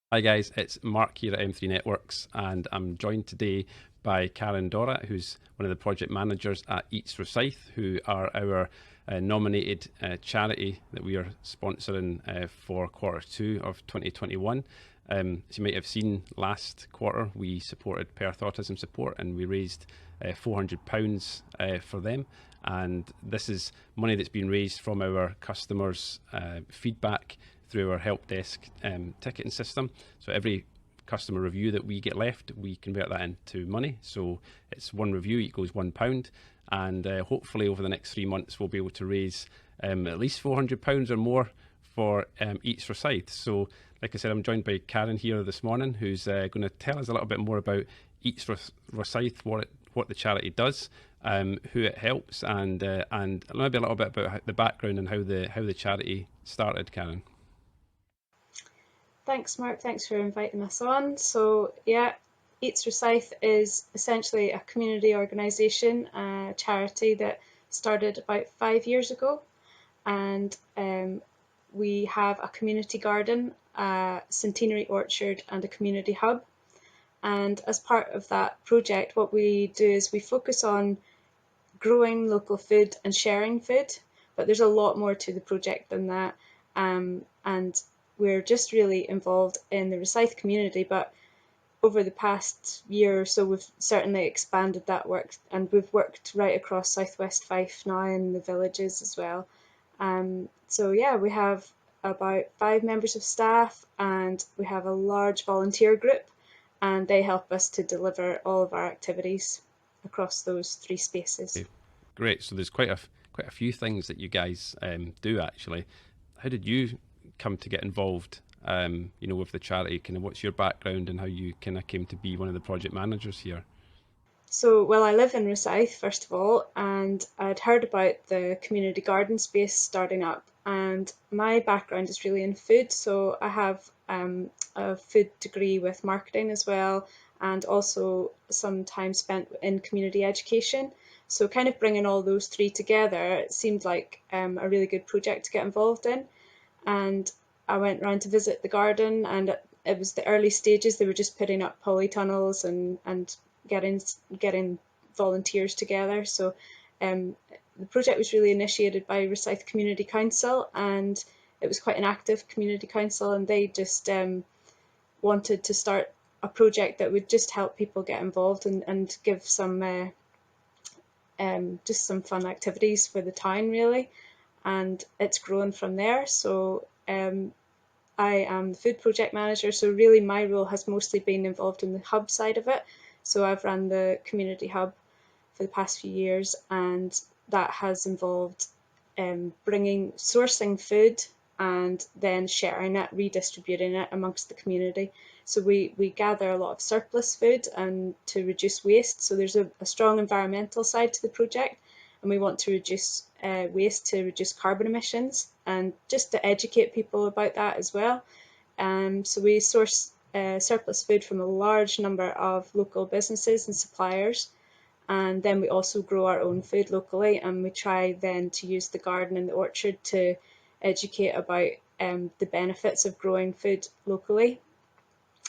Hi guys, it's Mark here at M3 Networks, and I'm joined today by Karen Dorrat, who's one of the project managers at EATS Rosyth, who are our nominated charity that we are sponsoring for Q2 of 2021. As you might have seen, last quarter we supported Perth Autism Support and we raised £400 for them. And this is money that's been raised from our customers' feedback through our help desk ticketing system. So every customer review that we get left, we convert that into money. So it's one review equals £1. And hopefully over the next 3 months, we'll be able to raise at least £400 or more for EATS Rosyth. So like I said, I'm joined by Karen here this morning, who's going to tell us a little bit more about EATS Rosyth, what the charity does, who it helps, and maybe a little bit about the background and how the charity started, Karen. Thanks, Mark. Thanks for inviting us on. So, yeah, EATS Rosyth is essentially a community organisation, a charity that started about 5 years ago. And we have a community garden, a centenary orchard, and a community hub. And as part of that project, what we do is we focus on growing local food and sharing food. But there's a lot more to the project than that. And we're just really involved in the Rosyth community, but over the past year or so we've certainly expanded that work, and we've worked right across southwest Fife now in the villages as well. So yeah, we have about 5 members of staff and we have a large volunteer group, and they help us to deliver all of our activities across those 3 spaces. Okay, great. So there's quite a few things that you guys do actually. How did you come to get involved? With the charity. Kind of, what's your background and how you kind of came to be one of the project managers here? So, well, I live in Rosyth, first of all, and I'd heard about the community garden space starting up. And my background is really in food, so I have a food degree with marketing as well, and also some time spent in community education. So, kind of bringing all those three together, it seemed like a really good project to get involved in. And I went round to visit the garden, and it was the early stages. They were just putting up polytunnels and getting getting volunteers together. So the project was really initiated by Rosyth Community Council, and it was quite an active community council, and they just wanted to start a project that would just help people get involved and give some just some fun activities for the town really, and it's grown from there. So I am the food project manager, so really my role has mostly been involved in the hub side of it. So I've run the community hub for the past few years, and that has involved sourcing food and then sharing it, redistributing it amongst the community. So we gather a lot of surplus food and to reduce waste. So there's a strong environmental side to the project, and we want to reduce waste to reduce carbon emissions and just to educate people about that as well. So we source surplus food from a large number of local businesses and suppliers, and then we also grow our own food locally, and we try then to use the garden and the orchard to educate about the benefits of growing food locally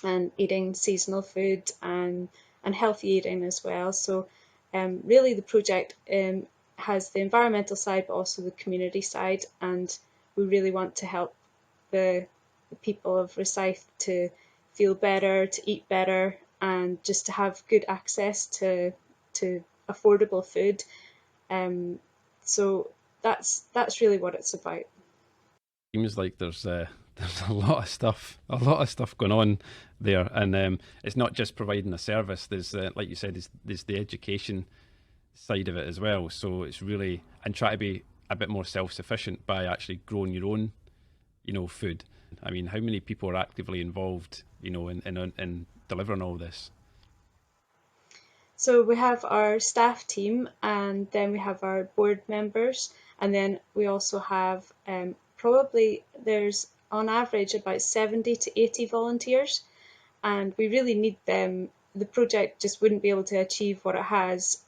and eating seasonal food and healthy eating as well. So really the project has the environmental side but also the community side, and we really want to help the people of Rosyth to feel better, to eat better, and just to have good access to affordable food. So that's really what it's about. Seems like there's a lot of stuff going on there, and it's not just providing a service. There's like you said, there's the education side of it as well. So it's really, and try to be a bit more self-sufficient by actually growing your own, food. I mean, how many people are actively involved, in delivering all this? So we have our staff team, and then we have our board members, and then we also have probably there's on average about 70 to 80 volunteers, and we really need them. The project just wouldn't be able to achieve what it has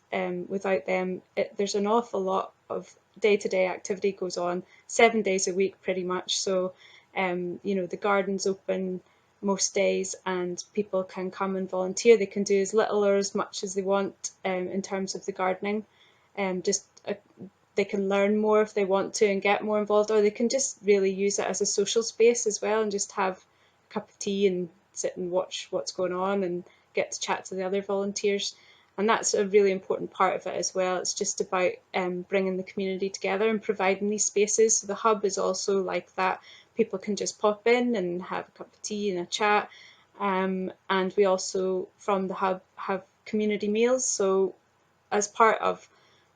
without them. There's an awful lot of day-to-day activity goes on 7 days a week pretty much. So the garden's open most days, and people can come and volunteer. They can do as little or as much as they want in terms of the gardening. They can learn more if they want to and get more involved, or they can just really use it as a social space as well and just have a cup of tea and sit and watch what's going on and get to chat to the other volunteers. And that's a really important part of it as well. It's just about bringing the community together and providing these spaces. So the hub is also like that. People can just pop in and have a cup of tea and a chat. And we also, from the hub, have community meals. So as part of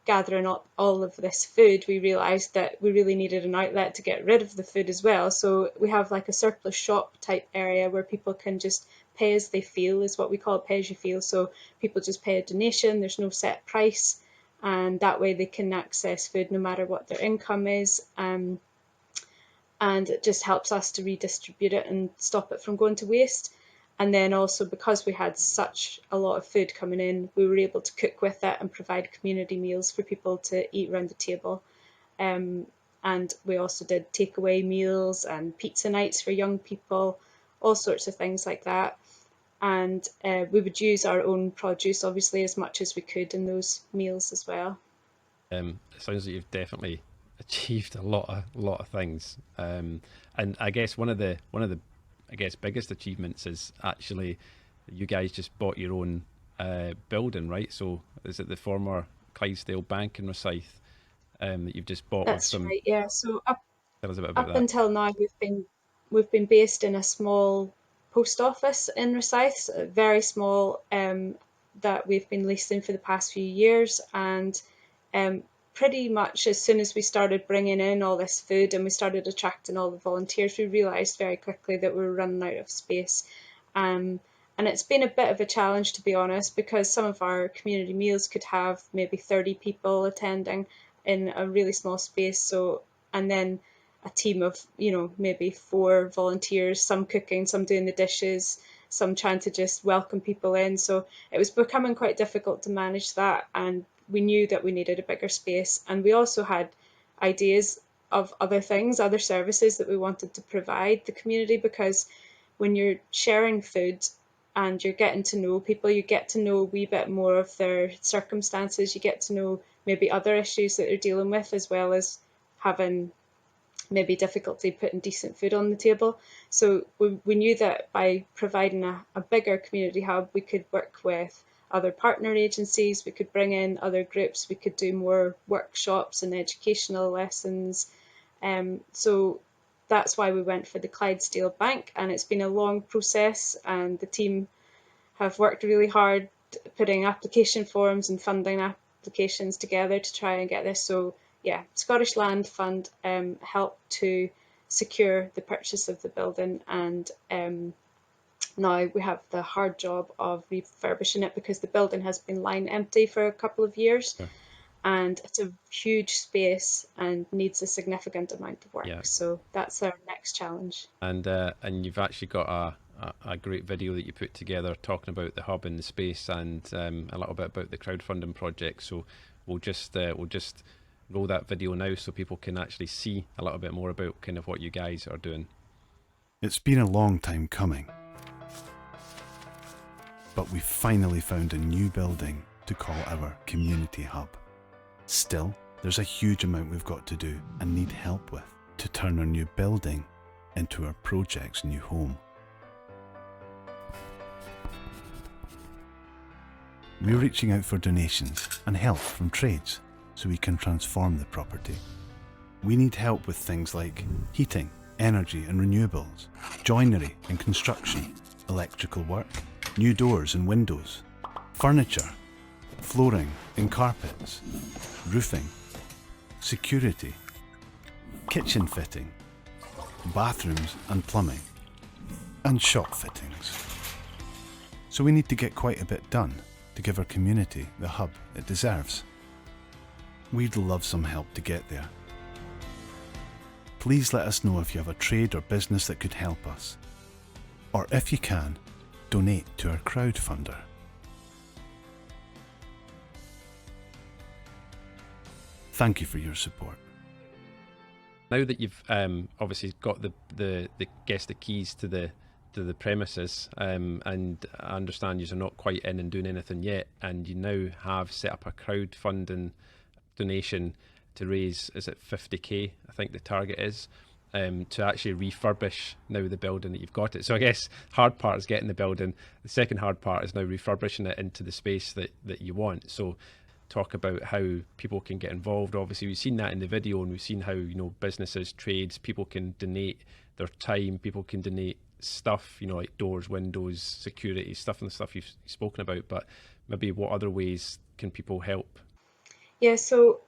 gathering up all of this food, we realised that we really needed an outlet to get rid of the food as well. So we have like a surplus shop type area where people can just pay as they feel, is what we call it, pay as you feel. So people just pay a donation, there's no set price, and that way they can access food no matter what their income is. And it just helps us to redistribute it and stop it from going to waste. And then also, because we had such a lot of food coming in, we were able to cook with it and provide community meals for people to eat around the table. And we also did takeaway meals and pizza nights for young people, all sorts of things like that. And we would use our own produce, obviously, as much as we could in those meals as well. It sounds like you've definitely achieved a lot of things. And I guess one of the I guess biggest achievements is actually you guys just bought your own building, right? So is it the former Clydesdale Bank in Rosyth that you've just bought with That's some? right, yeah. So Tell us a bit about up that. until now, we've been based in a small post office in Rosyth, very small, that we've been leasing for the past few years. And pretty much as soon as we started bringing in all this food and we started attracting all the volunteers, we realised very quickly that we were running out of space. And it's been a bit of a challenge, to be honest, because some of our community meals could have maybe 30 people attending in a really small space. So, and then a team of, maybe 4 volunteers, some cooking, some doing the dishes, some trying to just welcome people in. So it was becoming quite difficult to manage that. And we knew that we needed a bigger space. And we also had ideas of other things, other services that we wanted to provide the community, because when you're sharing food and you're getting to know people, you get to know a wee bit more of their circumstances, you get to know maybe other issues that they're dealing with, as well as having maybe difficulty putting decent food on the table. So we knew that by providing a bigger community hub, we could work with other partner agencies, we could bring in other groups, we could do more workshops and educational lessons. So that's why we went for the Clydesdale Bank, and it's been a long process, and the team have worked really hard putting application forms and funding applications together to try and get this. So yeah, Scottish Land Fund helped to secure the purchase of the building, and now we have the hard job of refurbishing it, because the building has been lying empty for a couple of years. Sure. And it's a huge space and needs a significant amount of work. Yeah, So that's our next challenge. and you've actually got a great video that you put together talking about the hub and the space, and a little bit about the crowdfunding project. So we'll just roll that video now so people can actually see a little bit more about kind of what you guys are doing. It's been a long time coming, but we finally found a new building to call our community hub. Still, there's a huge amount we've got to do and need help with to turn our new building into our project's new home. We're reaching out for donations and help from trades so we can transform the property. We need help with things like heating, energy and renewables, joinery and construction, electrical work, new doors and windows, furniture, flooring and carpets, roofing, security, kitchen fitting, bathrooms and plumbing, and shop fittings. So we need to get quite a bit done to give our community the hub it deserves. We'd love some help to get there. Please let us know if you have a trade or business that could help us. Or if you can, donate to our crowdfunder. Thank you for your support. Now that you've obviously got the keys to the premises, and I understand you're not quite in and doing anything yet, and you now have set up a crowdfunding donation to raise, is it 50k, I think the target is, to actually refurbish now the building that you've got it. So I guess hard part is getting the building. The second hard part is now refurbishing it into the space that you want. So talk about how people can get involved. Obviously we've seen that in the video, and we've seen how, you know, businesses, trades, people can donate their time, people can donate stuff, you know, like doors, windows, security, stuff and the stuff you've spoken about, but maybe what other ways can people help? Yeah, so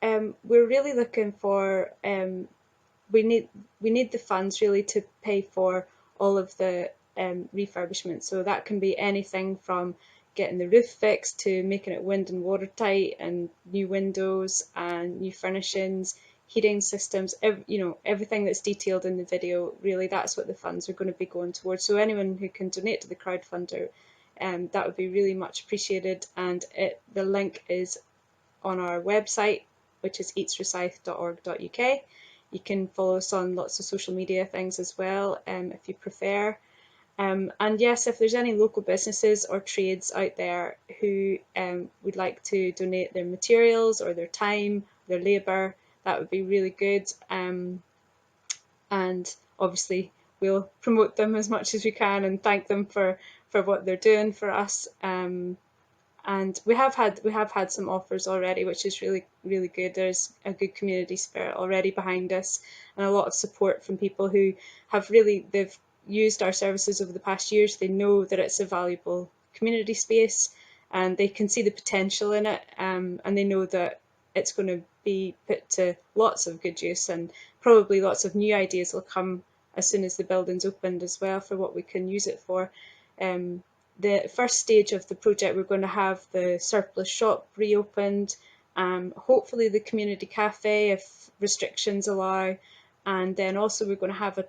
we're really looking for, we need the funds really to pay for all of the refurbishment. So that can be anything from getting the roof fixed to making it wind and watertight, and new windows and new furnishings, heating systems, everything that's detailed in the video. Really, that's what the funds are going to be going towards. So anyone who can donate to the crowdfunder, that would be really much appreciated. And the link is on our website, which is eatsrosyth.org.uk. You can follow us on lots of social media things as well, if you prefer. And yes, if there's any local businesses or trades out there who would like to donate their materials or their time, their labour, that would be really good. And obviously we'll promote them as much as we can and thank them for what they're doing for us. And we have had some offers already, which is really, really good. There's a good community spirit already behind us, and a lot of support from people who they've used our services over the past years. They know that it's a valuable community space, and they can see the potential in it, and they know that it's going to be put to lots of good use, and probably lots of new ideas will come as soon as the building's opened as well for what we can use it for. The first stage of the project, we're going to have the surplus shop reopened, hopefully the community cafe if restrictions allow, and then also we're going to have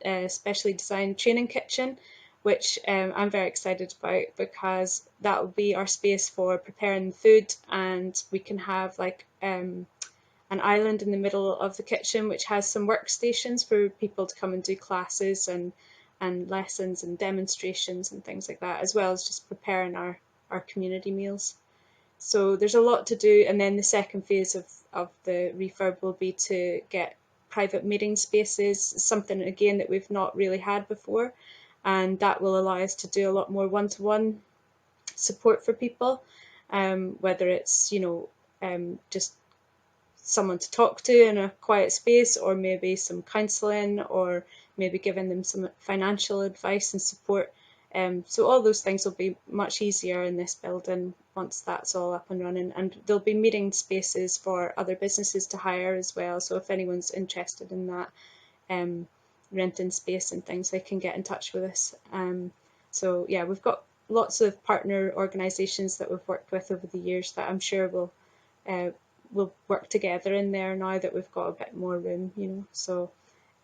a specially designed training kitchen, which I'm very excited about, because that will be our space for preparing food, and we can have like an island in the middle of the kitchen which has some workstations for people to come and do classes and lessons and demonstrations and things like that, as well as just preparing our community meals. So there's a lot to do. And then the second phase of the refurb will be to get private meeting spaces, something again that we've not really had before, and that will allow us to do a lot more one-to-one support for people, whether it's just someone to talk to in a quiet space, or maybe some counselling, or maybe giving them some financial advice and support. So all those things will be much easier in this building once that's all up and running, and there'll be meeting spaces for other businesses to hire as well. So if anyone's interested in that, renting space and things, they can get in touch with us. So yeah, we've got lots of partner organisations that we've worked with over the years that I'm sure will work together in there now that we've got a bit more room, So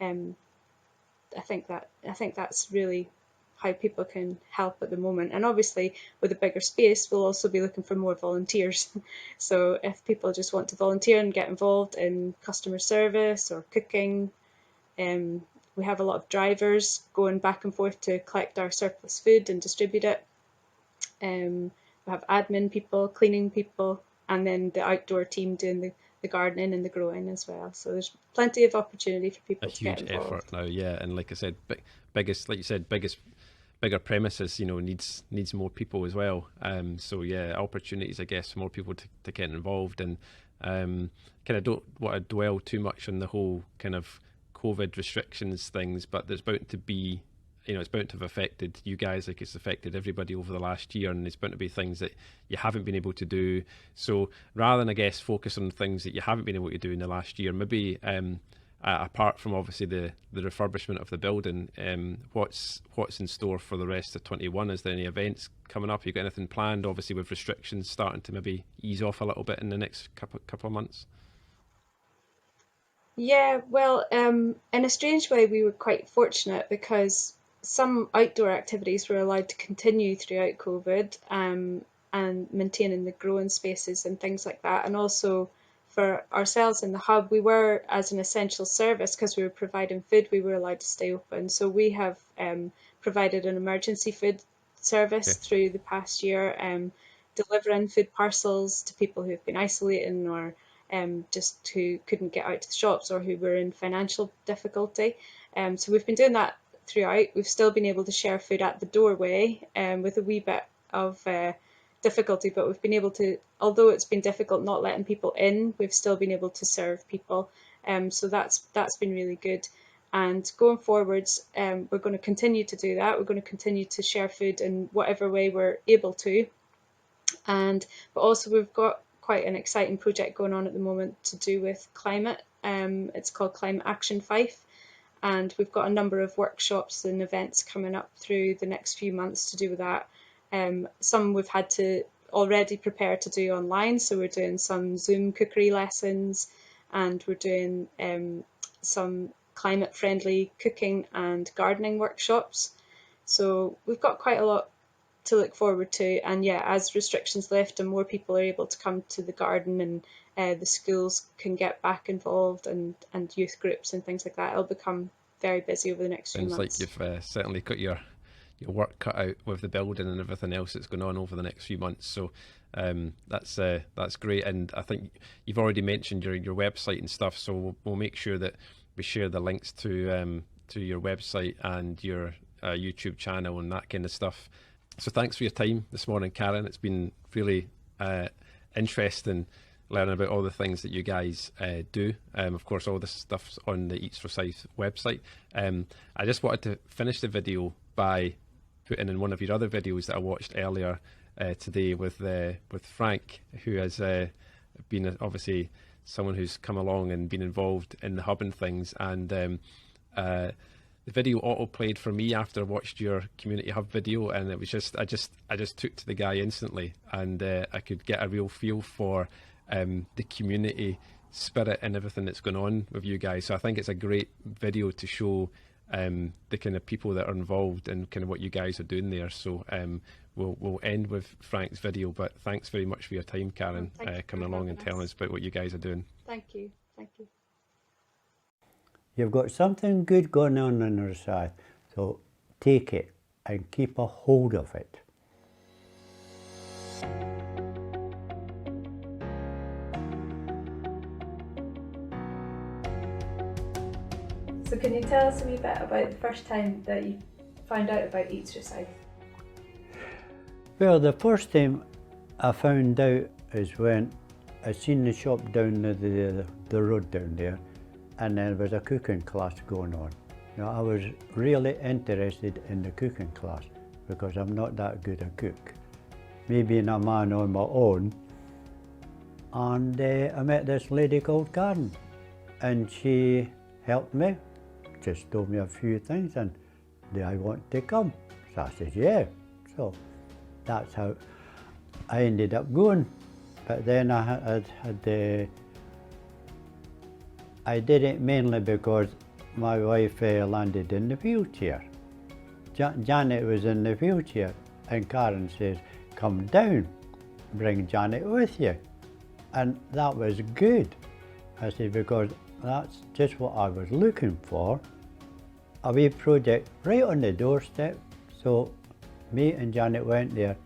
I think that's really how people can help at the moment. And obviously with a bigger space, we'll also be looking for more volunteers. So if people just want to volunteer and get involved in customer service or cooking, we have a lot of drivers going back and forth to collect our surplus food and distribute it. We have admin people, cleaning people, and then the outdoor team doing the gardening and the growing as well. So there's plenty of opportunity for people to get involved. A huge effort now, yeah. And like I said, bigger premises, needs more people as well. So yeah, opportunities, I guess, for more people to get involved. And kind of don't want to dwell too much on the whole kind of COVID restrictions things, but there's bound to be, it's bound to have affected you guys like it's affected everybody over the last year, and there's bound to be things that you haven't been able to do. So rather than, I guess, focus on things that you haven't been able to do in the last year, maybe apart from obviously the refurbishment of the building, what's in store for the rest of 21? Is there any events coming up? You got anything planned? Obviously with restrictions starting to maybe ease off a little bit in the next couple of months. Yeah, well, in a strange way, we were quite fortunate because some outdoor activities were allowed to continue throughout COVID, and maintaining the growing spaces and things like that. And also for ourselves in the hub, we were, as an essential service, because we were providing food, we were allowed to stay open. So we have provided an emergency food service through the past year, delivering food parcels to people who've been isolating or just who couldn't get out to the shops or who were in financial difficulty. So we've been doing that throughout. We've still been able to share food at the doorway with a wee bit of difficulty, but we've been able to, although it's been difficult not letting people in, we've still been able to serve people. So that's been really good. And going forwards, we're going to continue to do that. We're going to continue to share food in whatever way we're able to. But also we've got quite an exciting project going on at the moment to do with climate. It's called Climate Action Fife. And we've got a number of workshops and events coming up through the next few months to do with that. Some we've had to already prepare to do online. So we're doing some Zoom cookery lessons, and we're doing some climate friendly cooking and gardening workshops. So we've got quite a lot to look forward to. And yeah, as restrictions lift and more people are able to come to the garden, and the schools can get back involved, and youth groups and things like that, it'll become very busy over the next few months. Sounds like you've certainly got your work cut out with the building and everything else that's going on over the next few months. So that's great. And I think you've already mentioned your website and stuff, so we'll make sure that we share the links to your website and your YouTube channel and that kind of stuff. So thanks for your time this morning, Karen. It's been really interesting learning about all the things that you guys do. Of course, all this stuff's on the EATS Rosyth website. I just wanted to finish the video by putting in one of your other videos that I watched earlier today with Frank, who has been obviously someone who's come along and been involved in the hub and things. And the video auto played for me after I watched your community hub video, and it was just I just took to the guy instantly, and I could get a real feel for the community spirit and everything that's going on with you guys. So I think it's a great video to show the kind of people that are involved and kind of what you guys are doing there. So we'll end with Frank's video, but thanks very much for your time, Karen, coming along and telling us about what you guys are doing. Thank you. You've got something good going on in Rosyth, so take it and keep a hold of it. So can you tell us a wee bit about the first time that you found out about EATS Rosyth? Well, the first time I found out is when I seen the shop down the road down there, and there was a cooking class going on. Now, I was really interested in the cooking class because I'm not that good a cook, me being a man on my own. And I met this lady called Karen, and she helped me, just told me a few things, and do I want to come? So I said, yeah. So that's how I ended up going. But then I did it mainly because my wife landed in the wheelchair. Janet was in the wheelchair, and Karen says, come down, bring Janet with you. And that was good, I said, because that's just what I was looking for. A wee project right on the doorstep. So me and Janet went there,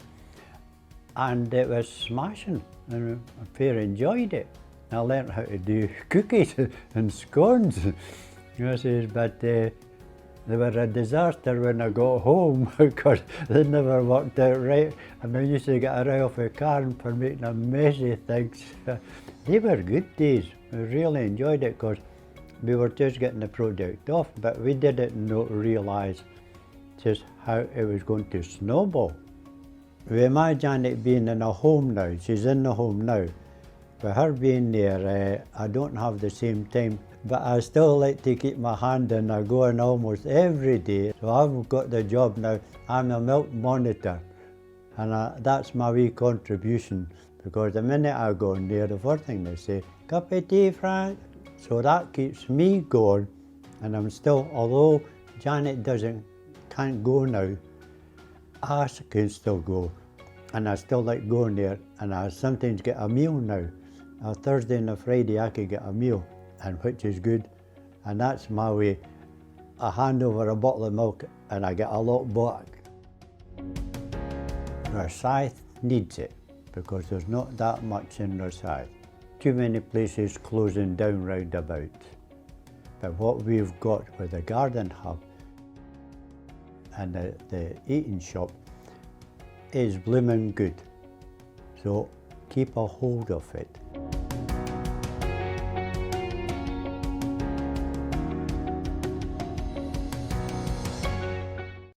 and it was smashing, and I fair enjoyed it. I learned how to do cookies and scones. I says, but they were a disaster when I got home because they never worked out right. And I used to get a row off with Karen for making a messy things. They were good days. I really enjoyed it because we were just getting the project off, but we didn't realise just how it was going to snowball. With my Janet being in a home now, she's in the home now. With her being there, I don't have the same time, but I still like to keep my hand in. I go in almost every day. So I've got the job now. I'm a milk monitor, and that's my wee contribution, because the minute I go in there, the first thing they say, cup of tea, Frank. So that keeps me going, and I'm still, although Janet can't go now, I can still go, and I still like going there, and I sometimes get a meal now. A Thursday and a Friday I could get a meal, and which is good, and that's my way. I hand over a bottle of milk and I get a lot back. Rosyth needs it because there's not that much in Rosyth. Too many places closing down round about. But what we've got with the garden hub and the eating shop is blooming good. So keep a hold of it.